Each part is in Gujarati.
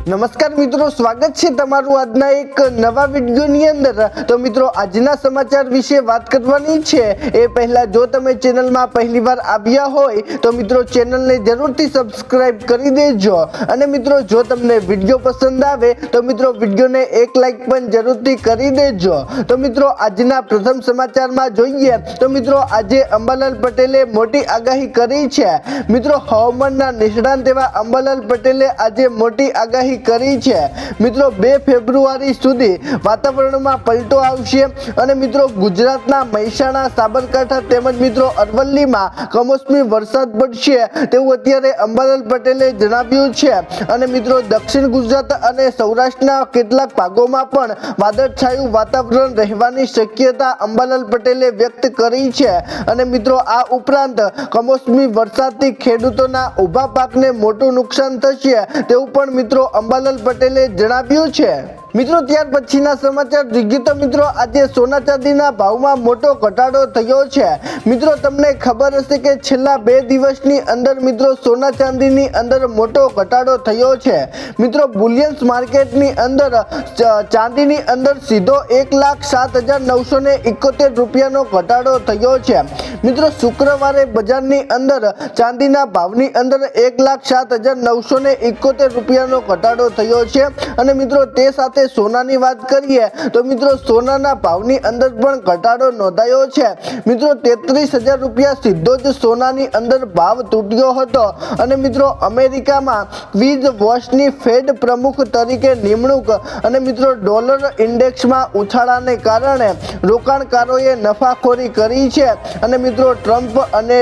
નમસ્કાર મિત્રો, સ્વાગત છે તમારું આજના એક નવા વિડીયોની અંદર। તો મિત્રો આજના સમાચાર વિશે વાત કરવાની છે એ પહેલા જો તમે ચેનલમાં પહેલીવાર આવ્યા હોય તો મિત્રો ચેનલને જરૂરથી સબસ્ક્રાઇબ કરી દેજો અને મિત્રો જો તમને વિડીયો પસંદ આવે તો મિત્રો વિડીયોને એક લાઈક પણ જરૂરથી કરી દેજો। તો મિત્રો આજના પ્રથમ સમાચારમાં જોઈએ તો મિત્રો આજે અંબાલાલ પટેલે મોટી આગાહી કરી છે। મિત્રો હવામાનના નિષ્ણાત એવા અંબાલાલ પટેલે આજે મોટી આગાહી કરી છે। મિત્રો 2 ફેબ્રુઆરી સુધી વાતાવરણમાં પલટો આવશે અને મિત્રો ગુજરાતના મહેસાણા, સાબરકાંઠા તેમજ મિત્રો અરવલ્લીમાં કમોસમી વરસાદ પડશે તેવું અત્યારે અંબાલાલ પટેલે જણાવ્યું છે અને મિત્રો દક્ષિણ ગુજરાત અને સૌરાષ્ટ્રના કેટલાક ભાગોમાં પણ વાદળછાયું વાતાવરણ રહેવાની શક્યતા અંબાલાલ પટેલે વ્યક્ત કરી છે અને મિત્રો આ ઉપરાંત કમોસમી વરસાદથી ખેડૂતોના ઊભા પાકને મોટું નુકસાન થશે તેવું પણ મિત્રો અંબાલાલ પટેલે જણાવ્યું છે। મિત્રો ત્યાર પછીના સમાચાર જોઈએ તો મિત્રો આજે સોના ચાંદીના ભાવમાં મોટો ઘટાડો થયો છે। મિત્રો તમને ખબર હશે કે છેલ્લા 2 દિવસની અંદર મિત્રો સોના ચાંદીની અંદર મોટો ઘટાડો થયો છે। મિત્રો બુલિયન્સ માર્કેટની અંદર ચાંદીની અંદર સીધો 1,07,971 રૂપિયાનો ઘટાડો થયો છે। મિત્રો શુક્રવારે બજારની અંદર ચાંદીના ભાવની અંદર 1,07,971 રૂપિયાનો ઘટાડો થયો છે અને મિત્રો તે સાથે સોનાની વાત કરીએ તો મિત્રો સોનાના ભાવની અંદર પણ ઘટાડો નોંધાયો છે। મિત્રો 33,000 રૂપિયા સીધો જ સોનાની અંદર ભાવ તૂટ્યો હતો અને મિત્રો અમેરિકામાં ક્વિઝ વોશની ફેડ પ્રમુખ તરીકે નિમણૂક અને મિત્રો ડોલર ઇન્ડેક્સમાં ઉછાળાને કારણે રોકાણકારોએ નફાખોરી કરી છે અને મિત્રો ટ્રમ્પ અને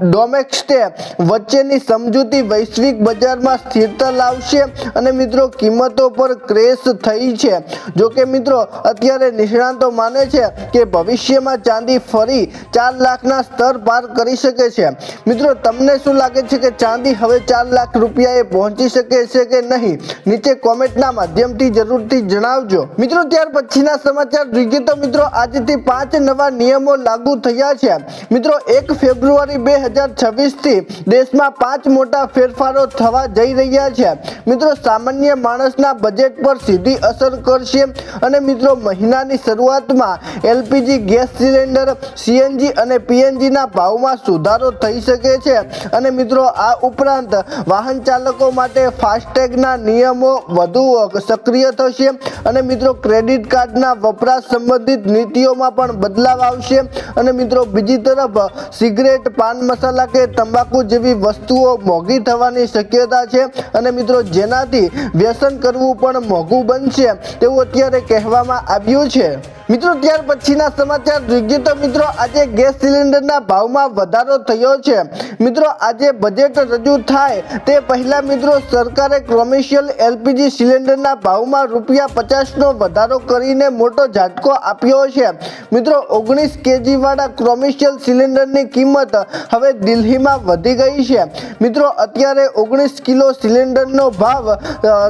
ડોમેક્સ્ટે વચ્ચેની સમજૂતી વૈશ્વિક બજારમાં સ્થિરતા લાવશે અને મિત્રો કિંમતો પર ક્રેશ થઈ છે। જો કે મિત્રો અત્યારે નિષ્ણાતો માને છે કે ભવિષ્યમાં ચાંદી ફરી 4 લાખના સ્તર પાર કરી શકે છે। મિત્રો તમને શું લાગે છે કે ચાંદી હવે 4 લાખ રૂપિયાએ પહોંચી શકે છે કે નહીં? નીચે કોમેન્ટના માધ્યમથી જરૂરથી જણાવજો। મિત્રો ત્યાર પછીના સમાચાર જોઈએ તો મિત્રો આજથી 5 નવા નિયમો લાગુ થયા છે। મિત્રો 1 ફેબ્રુઆરી 2026 થી દેશમાં 5 મોટા ફેરફારો થવા જઈ રહ્યા છે। મિત્રો સામાન્ય માણસના બજેટ પર સીધી અસર કરશે અને મિત્રો મહિનાની શરૂઆતમાં એલપીજી ગેસ સિલિન્ડર, સીએનજી અને પીએનજીના ભાવમાં સુધારો થઈ શકે છે અને મિત્રો આ ઉપરાંત વાહન ચાલકો માટે ફાસ્ટેગના નિયમો વધુ સક્રિય થશે અને મિત્રો ક્રેડિટ કાર્ડના વપરાશ સંબંધિત નીતિઓમાં પણ બદલાવ આવશે અને મિત્રો બીજી તરફ સિગરેટ, પાન મસાલા કે તંબાકુ જેવી વસ્તુઓ મોંઘી થવાની શક્યતા છે અને મિત્રો જેનાથી વ્યસન કરવું પણ મોંઘું બનશે તેવું અત્યારે કહેવામાં આવ્યું છે। મિત્રો ત્યાર પછીના સમાચાર જોઈએ તો મિત્રો આજે ગેસ સિલિન્ડરના ભાવમાં વધારો થયો છે। મિત્રો આજે બજેટ રજૂ થાય તે પહેલા મિત્રો સરકારે કોમર્શિયલ એલપીજી સિલિન્ડરના ભાવમાં ₹50 નો વધારો કરીને મોટો ઝાટકો આપ્યો છે। મિત્રો 19 કેજી વાળા કોમર્શિયલ સિલિન્ડરની કિંમત હવે દિલ્હીમાં વધી ગઈ છે। મિત્રો અત્યારે 19 કિલો સિલિન્ડરનો ભાવ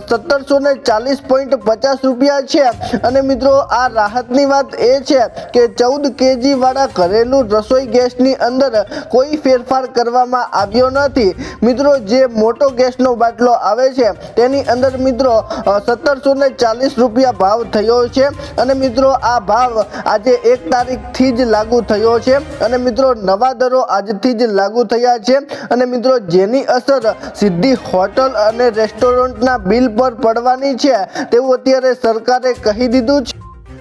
1740.50 રૂપિયા છે અને મિત્રો આ રાહતની વાત એ છે કે 14 કેજી વાળા ઘરેલું રસોઈ ગેસની અંદર કોઈ ફેરફાર કરવામાં આવ્યો નથી। મિત્રો જે મોટો ગેસનો બાટલો આવે છે તેની અંદર મિત્રો 1740 રૂપિયા ભાવ થયો છે અને મિત્રો આ ભાવ આજે 1 તારીખથી જ લાગુ થયો છે અને મિત્રો નવા દરો આજથી જ લાગુ થયા છે અને મિત્રો જેની અસર સીધી હોટલ અને રેસ્ટોરન્ટના બિલ પર પડવાની છે તેવું અત્યારે સરકારે કહી દીધું છે।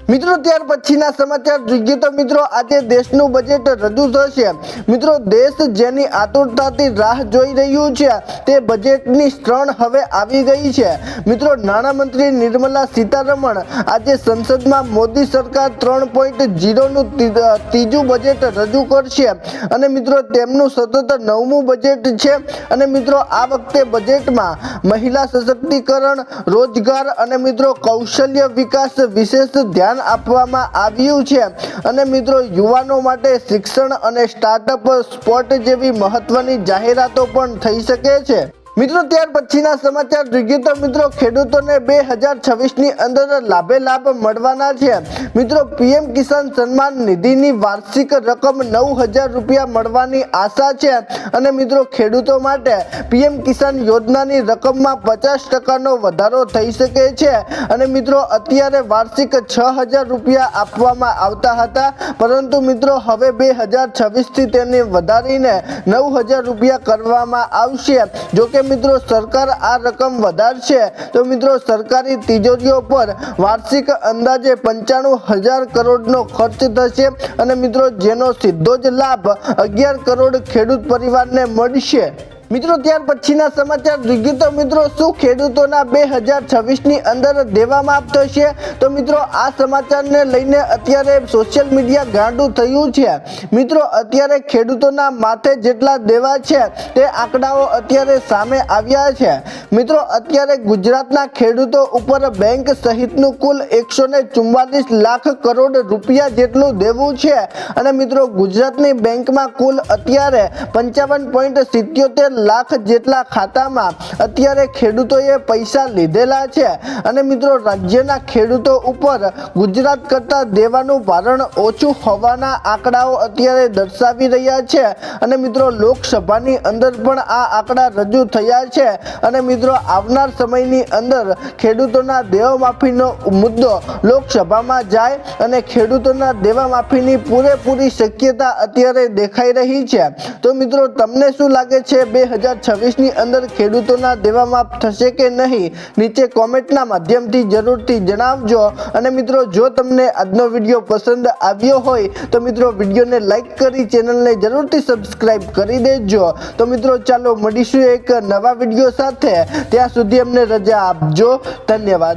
મિત્રો ત્યાર પછીના સમાચાર જોઈએ તો મિત્રો આજે દેશનું બજેટ રજૂ થશે। મિત્રો દેશ જેની આતુરતાથી રાહ જોઈ રહ્યું છે તે બજેટની ક્ષણ હવે આવી ગઈ છે। મિત્રો નાણામંત્રી નિર્મલા સીતારમણ આજે સંસદમાં મોદી સરકાર 3.0 નું ત્રીજું બજેટ રજૂ કરશે અને મિત્રો તેમનું સતત 9મું બજેટ છે અને મિત્રો આ વખતે બજેટમાં મહિલા સશક્તિકરણ, રોજગાર અને મિત્રો કૌશલ્ય વિકાસ વિશેષ ધ્યાન આપવામાં આવ્યું છે અને મિત્રો યુવાનો માટે શિક્ષણ અને સ્ટાર્ટઅપ, સ્પોર્ટ જેવી મહત્વની જાહેરાતો પણ થઈ શકે છે। મિત્રો ત્યાર પછીના સમાચાર જોઈએ તો મિત્રો ખેડૂતોને 2026ની અંદર લાભે લાભ મળવાના છે। મિત્રો પીએમ કિસાન સન્માન નિધિની વાર્ષિક રકમ 9000 રૂપિયા મળવાની આશા છે અને મિત્રો ખેડૂતો માટે પીએમ કિસાન યોજનાની રકમમાં 50% વધારો થઈ શકે છે અને મિત્રો અત્યારે વાર્ષિક 6000 રૂપિયા આપવામાં આવતા હતા, પરંતુ મિત્રો હવે 2026થી તેને વધારીને 9000 રૂપિયા કરવામાં આવશે। જો કે મિત્રો સરકાર આ રકમ વધારશે તો મિત્રો સરકારી તિજોરીઓ પર વાર્ષિક અંદાજે 95000 કરોડનો ખર્ચ થશે અને મિત્રો જેનો સીધો જ લાભ 11 કરોડ ખેડૂત પરિવારને મળશે। મિત્રો ત્યાર પછીના સમાચાર જોઈએ તો મિત્રો શું ખેડૂતોના 2026ની અંદર દેવા માફ થશે? તો મિત્રો આ સમાચારને લઈને અત્યારે સોશિયલ મીડિયા ગાંડું થયું છે। મિત્રો અત્યારે ખેડૂતોના માથે જેટલા દેવા છે તે આંકડાઓ અત્યારે સામે આવ્યા છે। મિત્રો અત્યારે ગુજરાતના ખેડૂતો ઉપર બેંક સહિતનું કુલ 144 લાખ કરોડ રૂપિયા જેટલું દેવું છે અને મિત્રો ગુજરાતની બેંકમાં કુલ અત્યારે 55.77 લાખ જેટલા ખાતામાં અત્યારે ખેડૂતોએ પૈસા લીધેલા છે અને મિત્રો રાજ્યના ખેડૂતો ઉપર ગુજરાત કરતા દેવાનું ભારણ ઓછું હોવાના આંકડાઓ અત્યારે દર્શાવી રહ્યા છે અને મિત્રો લોકસભાની અંદર પણ આ આંકડા રજૂ થયા છે અને મિત્રો આવનાર સમયની અંદર ખેડૂતોના દેવા માફીનો મુદ્દો લોકસભામાં જાય અને ખેડૂતોના દેવા માફીની પૂરેપૂરી શક્યતા અત્યારે દેખાઈ રહી છે। તો મિત્રો તમને શું લાગે છે 2026ની અંદર ખેડૂતોના દેવા માફ થશે કે નહીં? નીચે કોમેન્ટના માધ્યમથી જરૂરથી જણાવજો અને મિત્રો જો તમને આજનો વિડીયો પસંદ આવ્યો હોય તો મિત્રો વિડીયોને લાઈક કરી ચેનલને જરૂરથી સબસ્ક્રાઇબ કરી દેજો। તો મિત્રો ચાલો મળીશું એક નવા વિડીયો સાથે, ત્યાં સુધી અમને રજા આપજો। ધન્યવાદ।